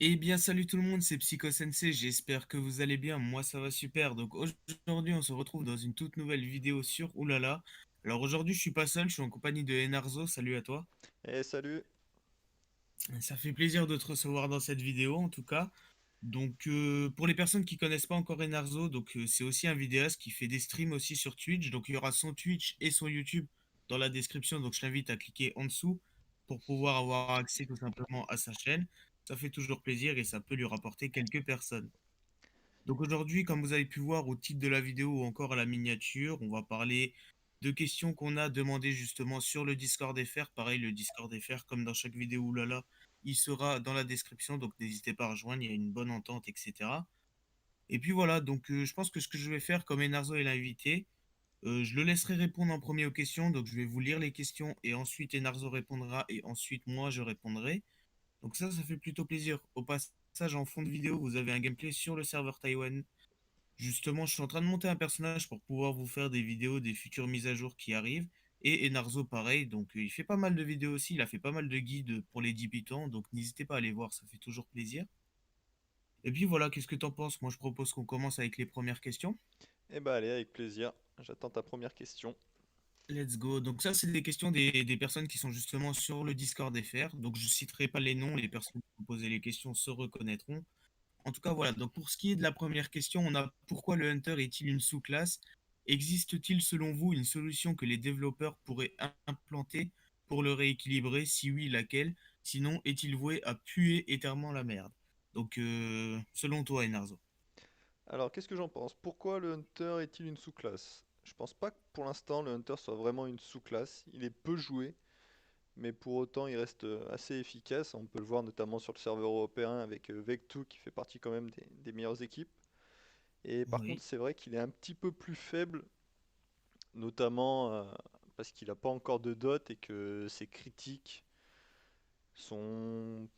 Eh bien, salut tout le monde, c'est Psycho Sensei, j'espère que vous allez bien, moi ça va super. Donc aujourd'hui, on se retrouve dans une toute nouvelle vidéo sur Oulala. Alors aujourd'hui, je suis pas seul, je suis en compagnie de Enarzo, salut à toi. Eh salut. Ça fait plaisir de te recevoir dans cette vidéo en tout cas. Donc pour les personnes qui connaissent pas encore Enarzo, c'est aussi un vidéaste qui fait des streams aussi sur Twitch. Donc il y aura son Twitch et son YouTube dans la description. Donc je t'invite à cliquer en dessous pour pouvoir avoir accès tout simplement à sa chaîne. Ça fait toujours plaisir et ça peut lui rapporter quelques personnes. Donc aujourd'hui, comme vous avez pu voir au titre de la vidéo ou encore à la miniature, on va parler de questions qu'on a demandées justement sur le Discord FR. Pareil, le Discord FR, comme dans chaque vidéo, oulala, il sera dans la description, donc n'hésitez pas à rejoindre, il y a une bonne entente, etc. Et puis voilà, je pense que ce que je vais faire, comme Enarzo est l'invité, je le laisserai répondre en premier aux questions, donc je vais vous lire les questions et ensuite Enarzo répondra et ensuite moi je répondrai. Donc ça fait plutôt plaisir. Au passage, en fond de vidéo, vous avez un gameplay sur le serveur Taïwan. Justement, je suis en train de monter un personnage pour pouvoir vous faire des vidéos des futures mises à jour qui arrivent. Et Enarzo, pareil. Il fait pas mal de vidéos aussi. Il a fait pas mal de guides pour les débutants. Donc, n'hésitez pas à aller voir. Ça fait toujours plaisir. Et puis voilà, qu'est-ce que t'en penses? Moi, je propose qu'on commence avec les premières questions. Eh bah allez, avec plaisir. J'attends ta première question. Let's go. Donc, ça, c'est des questions des personnes qui sont justement sur le Discord FR. Donc, je citerai pas les noms. Les personnes qui ont posé les questions se reconnaîtront. En tout cas, voilà. Donc, pour ce qui est de la première question, on a pourquoi le Hunter est-il une sous-classe? Existe-t-il selon vous une solution que les développeurs pourraient implanter pour le rééquilibrer? Si oui, laquelle? Sinon, est-il voué à puer éternellement la merde? Selon toi, Enarzo. Alors, qu'est-ce que j'en pense? Pourquoi le Hunter est-il une sous-classe? Je pense pas que pour l'instant le Hunter soit vraiment une sous-classe. Il est peu joué, mais pour autant il reste assez efficace. On peut le voir notamment sur le serveur européen avec Vectu qui fait partie quand même des meilleures équipes. Et par contre, Oui. c'est vrai qu'il est un petit peu plus faible, notamment parce qu'il n'a pas encore de dot et que ses critiques sont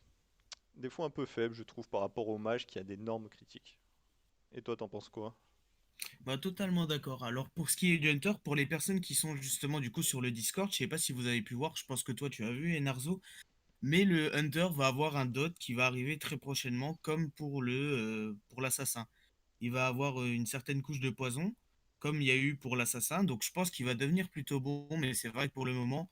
des fois un peu faibles, je trouve, par rapport au mage qui a d'énormes critiques. Et toi, t'en penses quoi? Bah, totalement d'accord. Alors, pour ce qui est du Hunter, pour les personnes qui sont justement du coup sur le Discord, je sais pas si vous avez pu voir, je pense que toi tu as vu, Enarzo, mais le Hunter va avoir un dot qui va arriver très prochainement, comme pour l'assassin. Il va avoir une certaine couche de poison, comme il y a eu pour l'assassin. Donc je pense qu'il va devenir plutôt bon, mais c'est vrai que pour le moment.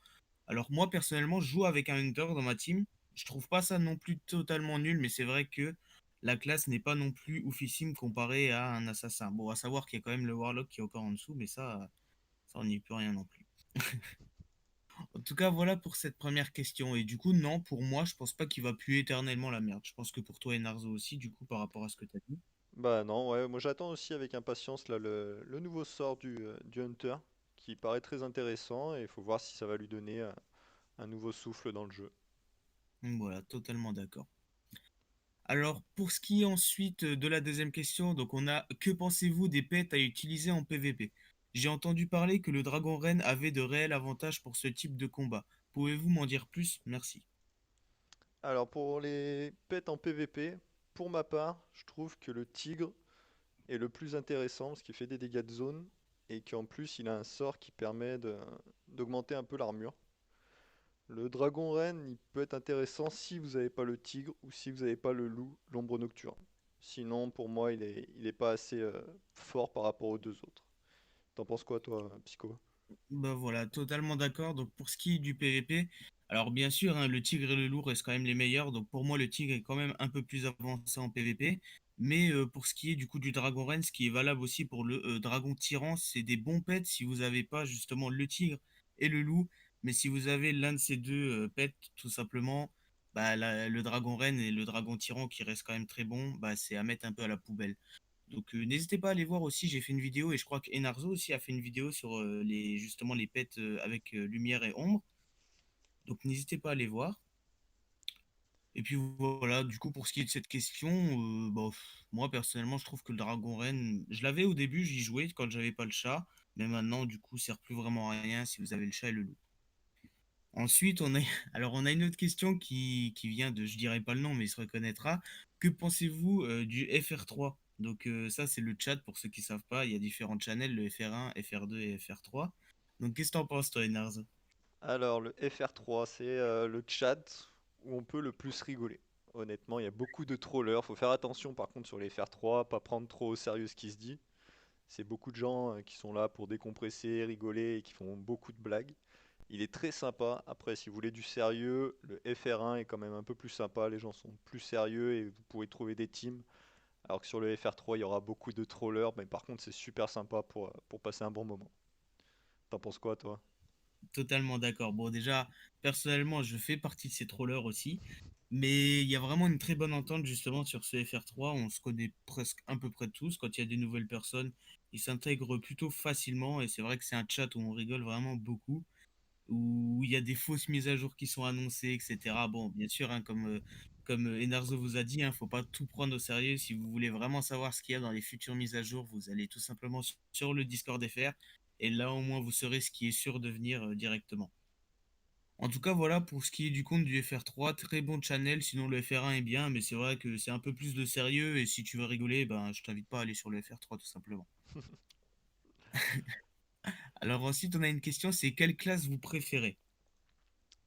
Alors moi personnellement, je joue avec un Hunter dans ma team. Je trouve pas ça non plus totalement nul, mais c'est vrai que la classe n'est pas non plus oufissime comparée à un assassin. Bon, à savoir qu'il y a quand même le Warlock qui est encore en dessous, mais ça on n'y peut rien non plus. En tout cas, voilà pour cette première question. Et du coup, non, pour moi, je pense pas qu'il va puer éternellement la merde. Je pense que pour toi et Narzo aussi, du coup, par rapport à ce que tu as dit. Bah non, ouais, moi j'attends aussi avec impatience là le nouveau sort du Hunter, qui paraît très intéressant, et il faut voir si ça va lui donner un nouveau souffle dans le jeu. Voilà, totalement d'accord. Alors, pour ce qui est ensuite de la deuxième question, donc on a que pensez-vous des pets à utiliser en PvP? J'ai entendu parler que le dragon reine avait de réels avantages pour ce type de combat. Pouvez-vous m'en dire plus? Merci. Alors pour les pets en PvP, pour ma part, je trouve que le tigre est le plus intéressant parce qu'il fait des dégâts de zone et qu'en plus il a un sort qui permet d'augmenter un peu l'armure. Le dragon reine, il peut être intéressant si vous n'avez pas le tigre ou si vous n'avez pas le loup, l'ombre nocturne. Sinon, pour moi, il est pas assez fort par rapport aux deux autres. T'en penses quoi, toi, Psycho? Bah voilà, totalement d'accord. Donc pour ce qui est du PvP, alors bien sûr, hein, le tigre et le loup restent quand même les meilleurs. Donc pour moi, le tigre est quand même un peu plus avancé en PvP. Mais pour ce qui est du coup du dragon reine, ce qui est valable aussi pour le dragon tyran, c'est des bons pets si vous n'avez pas justement le tigre et le loup. Mais si vous avez l'un de ces deux pets, tout simplement, le dragon reine et le dragon tyran qui restent quand même très bons, bah, c'est à mettre un peu à la poubelle. N'hésitez pas à aller voir aussi, j'ai fait une vidéo et je crois que Enarzo aussi a fait une vidéo sur justement les pets avec lumière et ombre. Donc n'hésitez pas à aller voir. Et puis voilà, du coup pour ce qui est de cette question, moi personnellement je trouve que le dragon reine, je l'avais au début, j'y jouais quand j'avais pas le chat, mais maintenant du coup ça sert plus vraiment à rien si vous avez le chat et le loup. Ensuite, alors on a une autre question qui vient de, je dirais pas le nom, mais il se reconnaîtra. Que pensez-vous du FR3? Ça, c'est le chat pour ceux qui savent pas. Il y a différents channels, le FR1, FR2 et FR3. Donc qu'est-ce que t'en penses, toi, Enarz? Alors, le FR3, c'est le chat où on peut le plus rigoler. Honnêtement, il y a beaucoup de trollers. Faut faire attention par contre sur les FR3, pas prendre trop au sérieux ce qui se dit. C'est beaucoup de gens qui sont là pour décompresser, rigoler et qui font beaucoup de blagues. Il est très sympa. Après, si vous voulez du sérieux, le FR1 est quand même un peu plus sympa. Les gens sont plus sérieux et vous pouvez trouver des teams. Alors que sur le FR3, il y aura beaucoup de trollers. Mais par contre, c'est super sympa pour passer un bon moment. T'en penses quoi, toi? Totalement d'accord. Bon, déjà, personnellement, je fais partie de ces trollers aussi, mais il y a vraiment une très bonne entente justement sur ce FR3. On se connaît presque à peu près tous. Quand il y a des nouvelles personnes, ils s'intègrent plutôt facilement et c'est vrai que c'est un chat où on rigole vraiment beaucoup, où il y a des fausses mises à jour qui sont annoncées, etc. Bon, bien sûr, hein, comme Enarzo vous a dit, il ne faut pas tout prendre au sérieux. Si vous voulez vraiment savoir ce qu'il y a dans les futures mises à jour, vous allez tout simplement sur le Discord FR. Et là, au moins, vous saurez ce qui est sûr de venir directement. En tout cas, voilà pour ce qui est du compte du FR3. Très bon channel, sinon le FR1 est bien, mais c'est vrai que c'est un peu plus de sérieux. Et si tu veux rigoler, ben, je t'invite pas à aller sur le FR3 tout simplement. Alors ensuite, on a une question, c'est quelle classe vous préférez?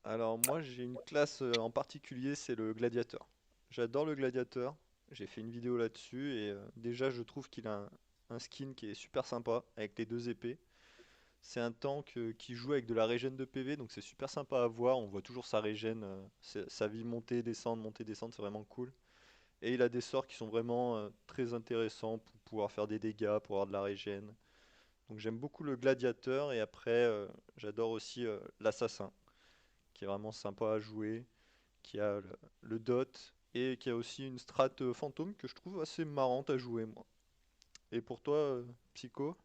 Alors moi, j'ai une classe en particulier, c'est le gladiateur. J'adore le gladiateur. J'ai fait une vidéo là-dessus et déjà, je trouve qu'il a un skin qui est super sympa avec les deux épées. C'est un tank qui joue avec de la régène de PV, donc c'est super sympa à voir. On voit toujours sa régène, sa vie monter, descendre, c'est vraiment cool. Et il a des sorts qui sont vraiment très intéressants pour pouvoir faire des dégâts, pour avoir de la régène. Donc j'aime beaucoup le gladiateur et après j'adore aussi l'assassin, qui est vraiment sympa à jouer, qui a le dot et qui a aussi une strat fantôme que je trouve assez marrante à jouer moi. Et pour toi, Psycho?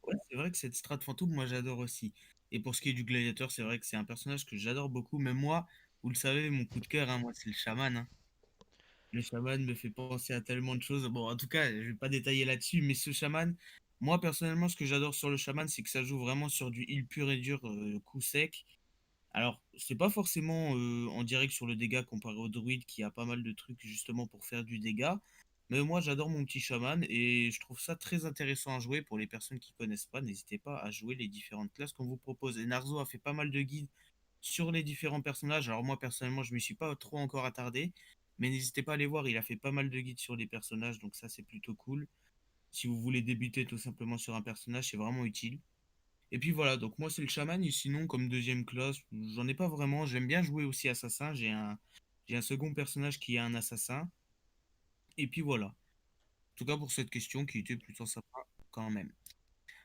Ouais, c'est vrai que cette strat fantôme, moi j'adore aussi. Et pour ce qui est du gladiateur, c'est vrai que c'est un personnage que j'adore beaucoup. Même moi, vous le savez, mon coup de cœur, hein, moi c'est le chaman, hein. Le chaman me fait penser à tellement de choses. Bon, en tout cas, je vais pas détailler là-dessus, mais ce chaman, moi personnellement, ce que j'adore sur le chaman, c'est que ça joue vraiment sur du heal pur et dur, coup sec. Alors, c'est pas forcément en direct sur le dégât comparé au druide qui a pas mal de trucs justement pour faire du dégât. Mais moi, j'adore mon petit chaman et je trouve ça très intéressant à jouer pour les personnes qui connaissent pas. N'hésitez pas à jouer les différentes classes qu'on vous propose. Et Narzo a fait pas mal de guides sur les différents personnages. Alors moi, personnellement, je ne me suis pas trop encore attardé. Mais n'hésitez pas à aller voir, il a fait pas mal de guides sur les personnages, donc ça c'est plutôt cool. Si vous voulez débuter tout simplement sur un personnage, c'est vraiment utile. Et puis voilà, donc moi c'est le chaman, et sinon comme deuxième classe, j'en ai pas vraiment. J'aime bien jouer aussi assassin, j'ai un second personnage qui est un assassin. Et puis voilà. En tout cas pour cette question qui était plutôt sympa quand même.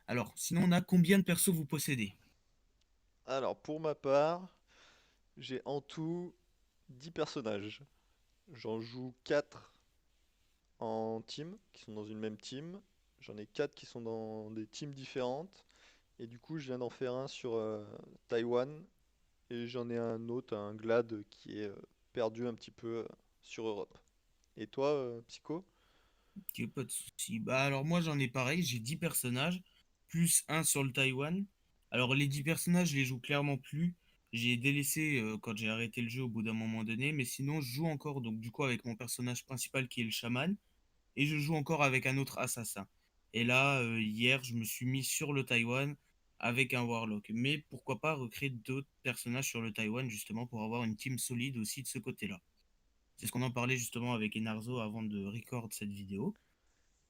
Alors, sinon on a combien de persos vous possédez? Alors pour ma part, j'ai en tout 10 personnages. J'en joue 4 en team, qui sont dans une même team. J'en ai 4 qui sont dans des teams différentes. Et du coup, je viens d'en faire un sur Taïwan. Et j'en ai un autre, un Glad, qui est perdu un petit peu sur Europe. Et toi, Psycho? Ok, pas de souci. Bah alors moi j'en ai pareil, j'ai 10 personnages, plus un sur le Taïwan. Alors les 10 personnages, je les joue clairement plus. J'ai délaissé quand j'ai arrêté le jeu au bout d'un moment donné, mais sinon je joue encore donc du coup avec mon personnage principal qui est le chaman, et je joue encore avec un autre assassin. Et là, hier, je me suis mis sur le Taïwan avec un Warlock. Mais pourquoi pas recréer d'autres personnages sur le Taïwan justement pour avoir une team solide aussi de ce côté-là. C'est ce qu'on en parlait justement avec Enarzo avant de record cette vidéo.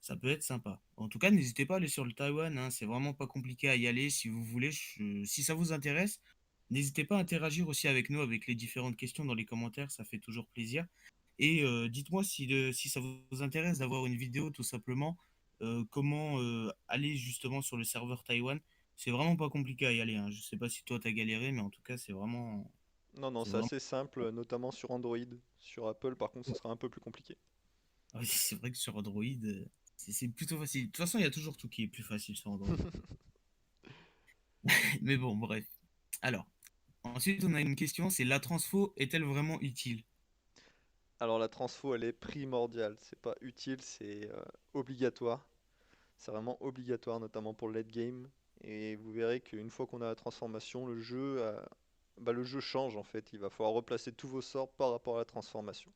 Ça peut être sympa. En tout cas, n'hésitez pas à aller sur le Taïwan, hein, c'est vraiment pas compliqué à y aller si vous voulez. Si ça vous intéresse, n'hésitez pas à interagir aussi avec nous avec les différentes questions dans les commentaires, ça fait toujours plaisir. Et dites-moi si ça vous intéresse d'avoir une vidéo tout simplement, comment aller justement sur le serveur Taïwan. C'est vraiment pas compliqué à y aller, hein. Je sais pas si toi t'as galéré, mais en tout cas, Non, non, c'est c'est vraiment. assez simple, notamment sur Android. Sur Apple, par contre, ce sera un peu plus compliqué. Ah oui, c'est vrai que sur Android, c'est plutôt facile. De toute façon, il y a toujours tout qui est plus facile sur Android. Mais bon, bref. Alors, ensuite, on a une question, c'est la transfo est-elle vraiment utile? Alors la transfo, elle est primordiale. C'est pas utile, c'est obligatoire. C'est vraiment obligatoire, notamment pour le late game. Et vous verrez qu'une fois qu'on a la transformation, le jeu change en fait. Il va falloir replacer tous vos sorts par rapport à la transformation.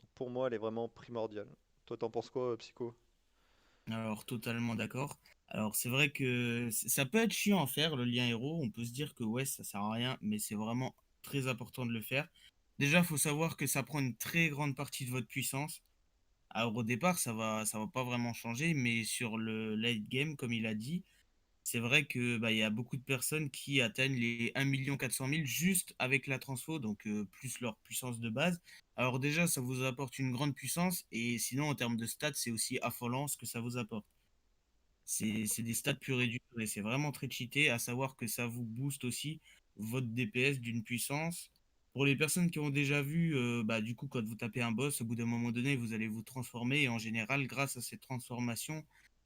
Donc, pour moi, elle est vraiment primordiale. Toi, t'en penses quoi, Psycho? Alors, totalement d'accord. Alors, c'est vrai que ça peut être chiant à faire, le lien héros. On peut se dire que ouais, ça sert à rien, mais c'est vraiment très important de le faire. Déjà, il faut savoir que ça prend une très grande partie de votre puissance. Alors au départ, ça va pas vraiment changer, mais sur le late game, comme il a dit, c'est vrai que bah, il y a beaucoup de personnes qui atteignent les 1 400 000 juste avec la transfo, donc plus leur puissance de base. Alors déjà, ça vous apporte une grande puissance, et sinon en termes de stats, c'est aussi affolant ce que ça vous apporte. C'est des stats purs et durs, et c'est vraiment très cheaté, à savoir que ça vous booste aussi votre DPS d'une puissance. Pour les personnes qui ont déjà vu, bah, du coup, quand vous tapez un boss, au bout d'un moment donné, vous allez vous transformer, et en général, grâce à cette transformation,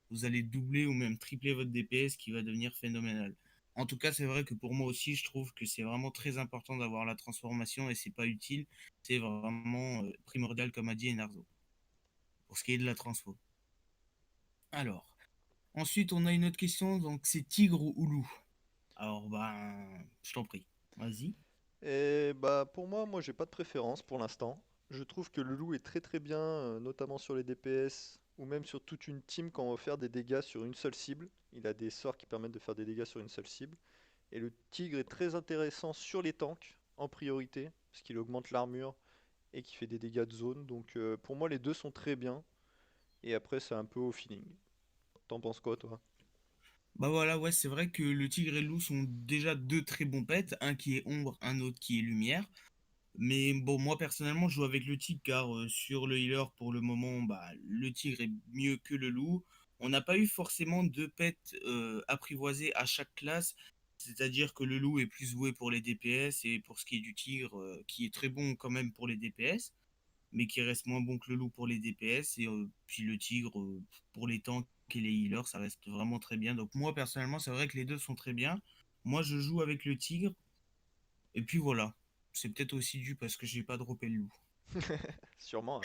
vous allez doubler ou même tripler votre DPS, qui va devenir phénoménal. En tout cas, c'est vrai que pour moi aussi, je trouve que c'est vraiment très important d'avoir la transformation, et c'est pas utile, c'est vraiment primordial, comme a dit Enarzo, pour ce qui est de la transfo. Alors, ensuite, on a une autre question, donc c'est tigre ou loup? Alors, ben, je t'en prie. Vas-y. Et bah pour moi j'ai pas de préférence pour l'instant. Je trouve que le loup est très très bien, notamment sur les DPS ou même sur toute une team quand on veut faire des dégâts sur une seule cible. Il a des sorts qui permettent de faire des dégâts sur une seule cible. Et le tigre est très intéressant sur les tanks en priorité, parce qu'il augmente l'armure et qui fait des dégâts de zone. Donc pour moi les deux sont très bien. Et après c'est un peu au feeling. T'en penses quoi toi? Bah voilà, ouais, c'est vrai que le tigre et le loup sont déjà deux très bons pets, un qui est ombre, un autre qui est lumière. Mais bon, moi personnellement, je joue avec le tigre car sur le healer, pour le moment, bah, le tigre est mieux que le loup. On n'a pas eu forcément de pets apprivoisés à chaque classe, c'est-à-dire que le loup est plus voué pour les DPS et pour ce qui est du tigre, qui est très bon quand même pour les DPS, mais qui reste moins bon que le loup pour les DPS. Et puis le tigre, pour les tanks et les healers, ça reste vraiment très bien. Donc moi, personnellement, c'est vrai que les deux sont très bien. Moi, je joue avec le tigre. Et puis voilà. C'est peut-être aussi dû parce que j'ai pas droppé le loup. Sûrement,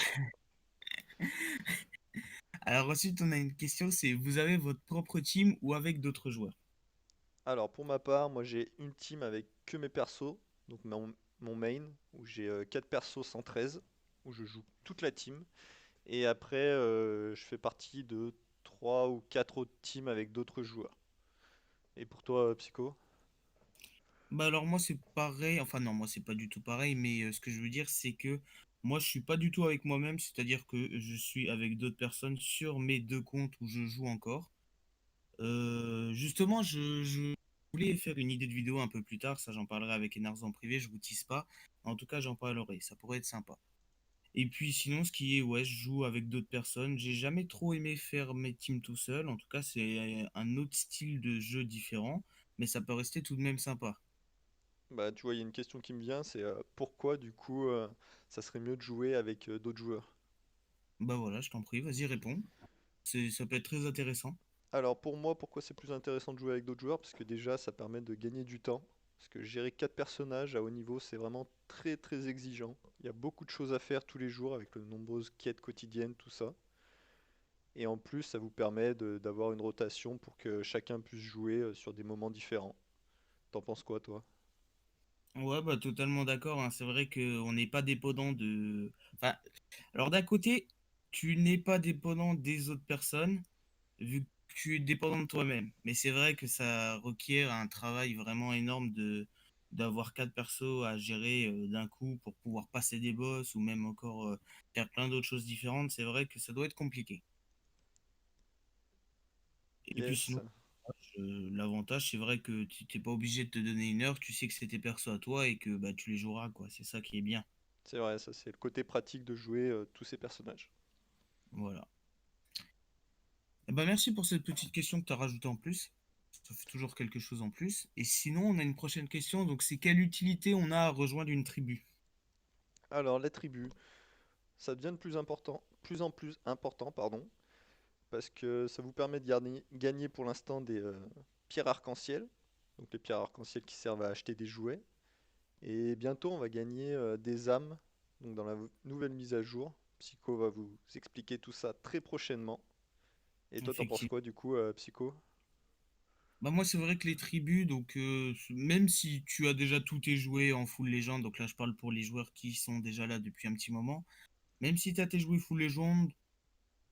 ouais. Alors ensuite, on a une question, c'est vous avez votre propre team ou avec d'autres joueurs? Alors pour ma part, moi j'ai une team avec que mes persos, donc mon main, où j'ai 4 persos 113, où je joue toute la team. Et après, je fais partie de 3 ou 4 autres teams avec d'autres joueurs. Et pour toi, Psycho? Bah alors moi c'est pareil, enfin non, moi c'est pas du tout pareil, mais ce que je veux dire c'est que moi je suis pas du tout avec moi-même, c'est-à-dire que je suis avec d'autres personnes sur mes deux comptes où je joue encore. Justement, je voulais faire une idée de vidéo un peu plus tard, ça j'en parlerai avec Enarz en privé, je vous tease pas. En tout cas, j'en parlerai, ça pourrait être sympa. Et puis sinon, ce qui est, ouais, je joue avec d'autres personnes. J'ai jamais trop aimé faire mes teams tout seul. En tout cas, c'est un autre style de jeu différent, mais ça peut rester tout de même sympa. Bah tu vois, il y a une question qui me vient, c'est pourquoi du coup ça serait mieux de jouer avec d'autres joueurs? Bah voilà, je t'en prie, vas-y, réponds. Ça peut être très intéressant. Alors pour moi, pourquoi c'est plus intéressant de jouer avec d'autres joueurs? Parce que déjà, ça permet de gagner du temps. Parce que gérer 4 personnages à haut niveau, c'est vraiment très très exigeant. Il y a beaucoup de choses à faire tous les jours avec de nombreuses quêtes quotidiennes, tout ça. Et en plus, ça vous permet d'avoir une rotation pour que chacun puisse jouer sur des moments différents. T'en penses quoi, toi? Ouais, bah totalement d'accord, hein. C'est vrai qu'on n'est pas dépendant de... Enfin, alors d'un côté, tu n'es pas dépendant des autres personnes, vu que tu es dépendant de toi-même. Mais c'est vrai que ça requiert un travail vraiment énorme de d'avoir quatre persos à gérer d'un coup pour pouvoir passer des boss ou même encore faire plein d'autres choses différentes. C'est vrai que ça doit être compliqué. Et puis Yes, sinon, l'avantage, c'est vrai que tu t'es pas obligé de te donner une heure, tu sais que c'est tes persos à toi et que bah, tu les joueras, quoi. C'est ça qui est bien. c'est vrai, ça c'est le côté pratique de jouer tous ces personnages. Voilà. Eh ben, merci pour cette petite question que tu as rajoutée en plus. Ça fait toujours quelque chose en plus. Et sinon, on a une prochaine question. Donc, c'est quelle utilité on a à rejoindre une tribu? Alors, les tribus, ça devient de plus en plus important, pardon, parce que ça vous permet de gagner pour l'instant des pierres arc-en-ciel, donc les pierres arc-en-ciel qui servent à acheter des jouets. Et bientôt, on va gagner des âmes, donc dans la nouvelle mise à jour. Psycho va vous expliquer tout ça très prochainement. Et toi, t'en penses Effectivement. quoi du coup, Psycho? Bah, moi, c'est vrai que les tribus, donc, même si tu as déjà tous tes jouets en full légende, donc là, je parle pour les joueurs qui sont déjà là depuis un petit moment, même si tu as tes jouets full légende,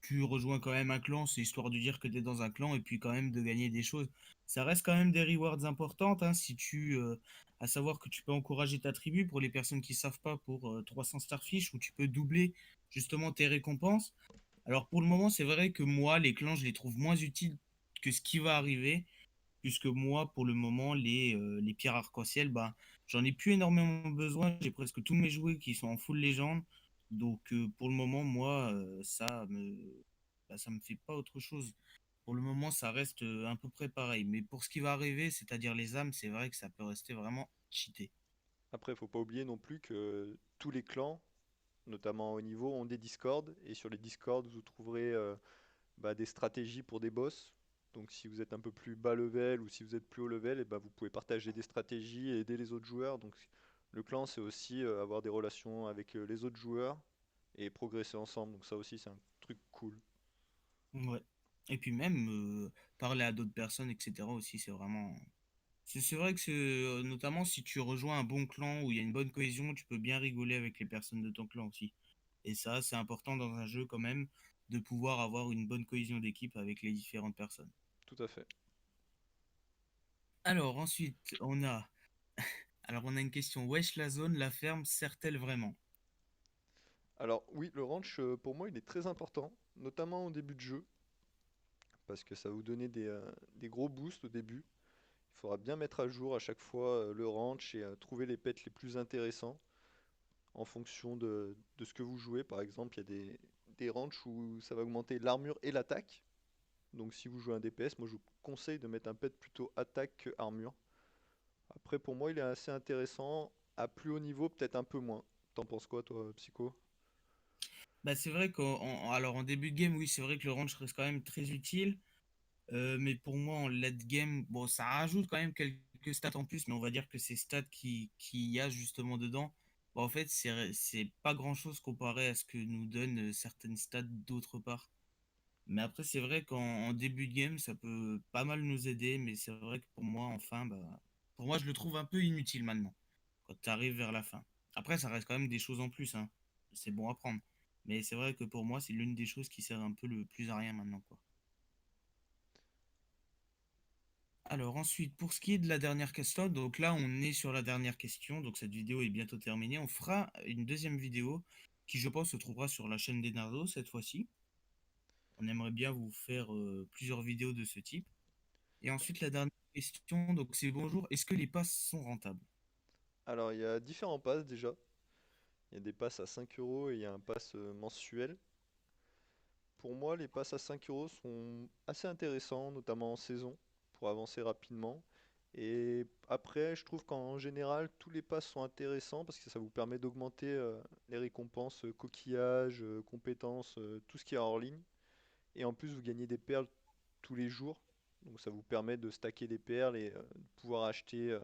tu rejoins quand même un clan, c'est histoire de dire que tu es dans un clan et puis quand même de gagner des choses. Ça reste quand même des rewards importantes, hein, si tu à savoir que tu peux encourager ta tribu pour les personnes qui savent pas pour 300 starfish où tu peux doubler justement tes récompenses. Alors pour le moment, c'est vrai que moi, les clans, je les trouve moins utiles que ce qui va arriver, puisque moi, pour le moment, les pierres arc-en-ciel, bah, j'en ai plus énormément besoin. J'ai presque tous mes jouets qui sont en full légende. Donc pour le moment, moi, ça me fait pas autre chose. Pour le moment, ça reste à peu près pareil. Mais pour ce qui va arriver, c'est-à-dire les âmes, c'est vrai que ça peut rester vraiment cheaté. Après, faut pas oublier non plus que tous les clans, notamment au niveau, ont des Discord. Et sur les Discord, vous trouverez des stratégies pour des boss. Donc si vous êtes un peu plus bas level ou si vous êtes plus haut level, et vous pouvez partager des stratégies et aider les autres joueurs. Donc le clan, c'est aussi avoir des relations avec les autres joueurs et progresser ensemble. Donc ça aussi, c'est un truc cool. Ouais. Et puis même parler à d'autres personnes, etc. aussi, c'est vraiment. C'est vrai que notamment si tu rejoins un bon clan où il y a une bonne cohésion, tu peux bien rigoler avec les personnes de ton clan aussi. Et ça, c'est important dans un jeu quand même de pouvoir avoir une bonne cohésion d'équipe avec les différentes personnes. Tout à fait. Alors ensuite, on a une question. Wesh la zone, la ferme sert-elle vraiment? Alors oui, le ranch, pour moi, il est très important, notamment au début de jeu, parce que ça va vous donner des gros boosts au début. Il faudra bien mettre à jour à chaque fois le ranch et trouver les pets les plus intéressants en fonction de ce que vous jouez. Par exemple, il y a des ranchs où ça va augmenter l'armure et l'attaque. Donc si vous jouez un DPS, moi je vous conseille de mettre un pet plutôt attaque que armure. Après, pour moi, il est assez intéressant. À plus haut niveau, peut-être un peu moins. T'en penses quoi, toi, Psycho? Bah c'est vrai alors en début de game, oui, c'est vrai que le range reste quand même très utile. Mais pour moi, en late game, bon, ça rajoute quand même quelques stats en plus, mais on va dire que ces stats qui y a justement dedans, bah, en fait, c'est pas grand-chose comparé à ce que nous donnent certaines stats d'autre part. Mais après, c'est vrai qu'en début de game, ça peut pas mal nous aider, mais c'est vrai que pour moi, enfin, bah, pour moi, je le trouve un peu inutile maintenant, quand tu arrives vers la fin. Après, ça reste quand même des choses en plus, hein. C'est bon à prendre. Mais c'est vrai que pour moi, c'est l'une des choses qui sert un peu le plus à rien maintenant, quoi. Alors ensuite, pour ce qui est de la dernière question, donc là on est sur la dernière question, donc cette vidéo est bientôt terminée. On fera une deuxième vidéo qui je pense se trouvera sur la chaîne d'Enardo cette fois-ci. On aimerait bien vous faire plusieurs vidéos de ce type. Et ensuite la dernière question, donc c'est bonjour, est-ce que les passes sont rentables? Alors, il y a différents passes déjà. Il y a des passes à 5 euros et il y a un pass mensuel. Pour moi, les passes à 5 euros sont assez intéressants, notamment en saison, pour avancer rapidement. Et après, je trouve qu'en général, tous les passes sont intéressants parce que ça vous permet d'augmenter les récompenses coquillages, compétences, tout ce qui est hors ligne. Et en plus, vous gagnez des perles tous les jours. Donc ça vous permet de stacker des perles et de pouvoir acheter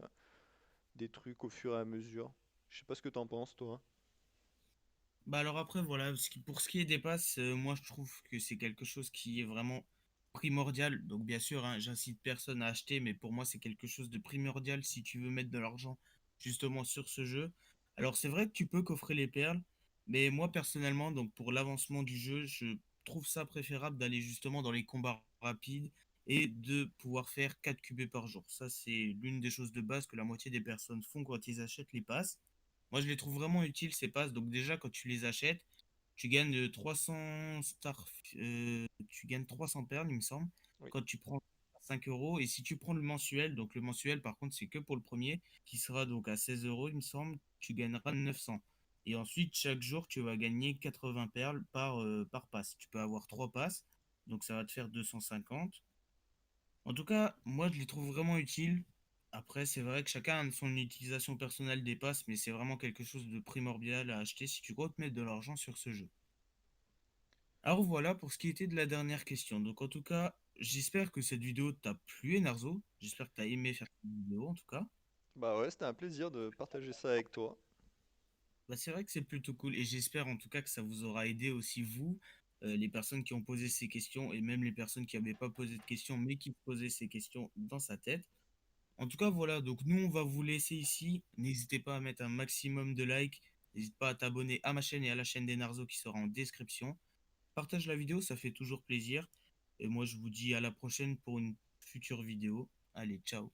des trucs au fur et à mesure. Je sais pas ce que t'en penses, toi. Bah alors après, voilà, pour ce qui est des passes, moi je trouve que c'est quelque chose qui est vraiment primordial. Donc bien sûr, hein, j'incite personne à acheter, mais pour moi c'est quelque chose de primordial si tu veux mettre de l'argent justement sur ce jeu. Alors c'est vrai que tu peux coffrer les perles, mais moi personnellement, donc pour l'avancement du jeu, je trouve ça préférable d'aller justement dans les combats rapides et de pouvoir faire 4 QB par jour. Ça c'est l'une des choses de base que la moitié des personnes font quand ils achètent les passes. Moi, je les trouve vraiment utiles, ces passes. Donc déjà, quand tu les achètes, tu gagnes 300 tu gagnes 300 perles, il me semble, Oui. quand tu prends 5 euros. Et si tu prends le mensuel, donc le mensuel, par contre, c'est que pour le premier, qui sera donc à 16 euros, il me semble, tu gagneras 900. Et ensuite, chaque jour, tu vas gagner 80 perles par passe. Tu peux avoir 3 passes, donc ça va te faire 250. En tout cas, moi, je les trouve vraiment utiles. Après, c'est vrai que chacun a son utilisation personnelle des passes, mais c'est vraiment quelque chose de primordial à acheter si tu comptes mettre de l'argent sur ce jeu. Alors voilà pour ce qui était de la dernière question. Donc en tout cas, j'espère que cette vidéo t'a plu, Enarzo. J'espère que t'as aimé faire cette vidéo en tout cas. Bah ouais, c'était un plaisir de partager ça avec toi. Bah, c'est vrai que c'est plutôt cool et j'espère en tout cas que ça vous aura aidé aussi vous, les personnes qui ont posé ces questions et même les personnes qui n'avaient pas posé de questions mais qui posaient ces questions dans sa tête. En tout cas, voilà, donc nous, on va vous laisser ici. N'hésitez pas à mettre un maximum de likes. N'hésite pas à t'abonner à ma chaîne et à la chaîne des Narzo qui sera en description. Partage la vidéo, ça fait toujours plaisir. Et moi, je vous dis à la prochaine pour une future vidéo. Allez, ciao.